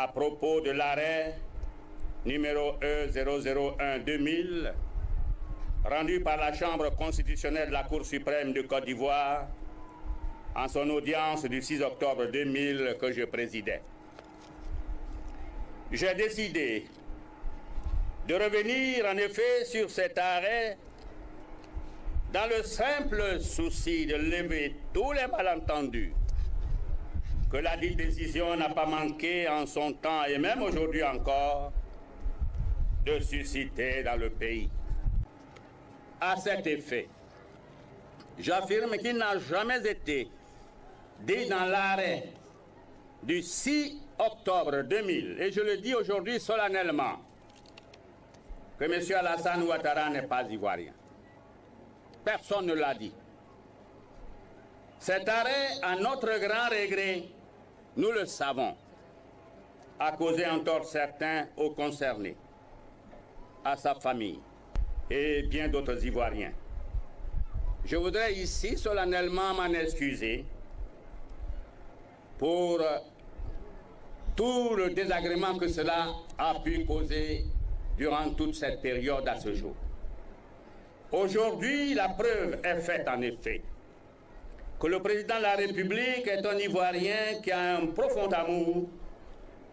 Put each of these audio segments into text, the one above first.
à propos de l'arrêt numéro E001-2000 rendu par la Chambre constitutionnelle de la Cour suprême de Côte d'Ivoire en son audience du 6 octobre 2000 que je présidais. J'ai décidé de revenir en effet sur cet arrêt dans le simple souci de lever tous les malentendus que la dite décision n'a pas manqué en son temps et même aujourd'hui encore de susciter dans le pays. À cet effet, j'affirme qu'il n'a jamais été dit dans l'arrêt du 6 octobre 2000, et je le dis aujourd'hui solennellement, que M. Alassane Ouattara n'est pas ivoirien. Personne ne l'a dit. Cet arrêt, à notre grand regret, nous le savons, a causé un tort certain aux concernés, à sa famille et bien d'autres Ivoiriens. Je voudrais ici solennellement m'en excuser pour tout le désagrément que cela a pu causer durant toute cette période à ce jour. Aujourd'hui, la preuve est faite en effet que le président de la République est un Ivoirien qui a un profond amour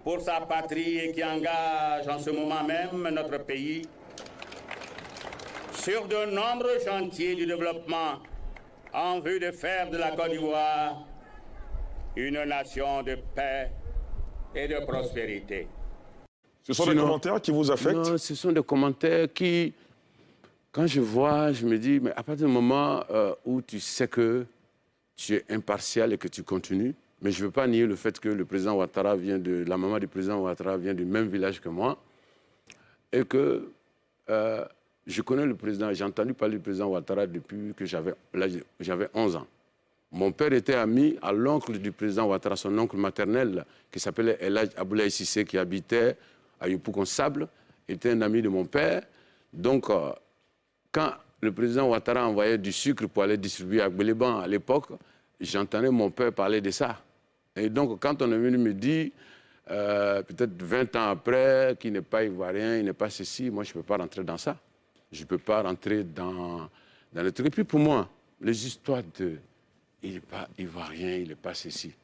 pour sa patrie et qui engage en ce moment même notre pays sur de nombreux chantiers du développement en vue de faire de la Côte d'Ivoire une nation de paix et de prospérité. Ce sont des commentaires qui vous affectent? Non, ce sont des commentaires qui, quand je vois, je me dis, mais à partir du moment où tu sais que tu es impartial et que tu continues, mais je ne veux pas nier le fait que le président Ouattara vient de, la maman du président Ouattara vient du même village que moi, et que je connais le président, j'ai entendu parler du président Ouattara depuis que j'avais 11 ans. Mon père était ami à l'oncle du président Ouattara, son oncle maternel, qui s'appelait El Hadj Aboulaye Cissé, qui habitait à Yopougon-Sable, était un ami de mon père. Donc, quand le président Ouattara envoyait du sucre pour aller distribuer à Gbeleban à l'époque, j'entendais mon père parler de ça. Et donc, quand on est venu me dire, peut-être 20 ans après, qu'il n'est pas ivoirien, il n'est pas ceci, moi, je ne peux pas rentrer dans ça. Je ne peux pas rentrer dans le truc. Et puis, pour moi, les histoires de... il n'est pas ivoirien, il n'est pas ceci.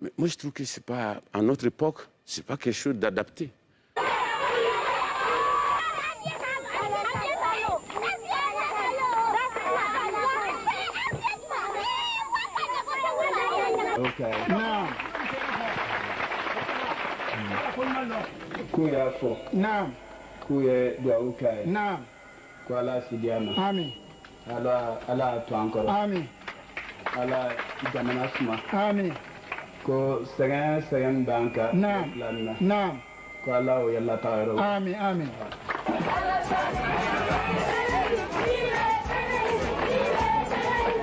Mais moi, je trouve que c'est pas, à notre époque, ce n'est pas quelque chose d'adapté. Okay. Naam. Kuya fo. Naam. Kuya duaukai. Naam. Kuala sidiana. Amin. Ala to encore. Amin. Ala jamana suma. Amin. Ko segen banka. Naam. Naam. Ko ala o yalla taaro. Amin. Amin.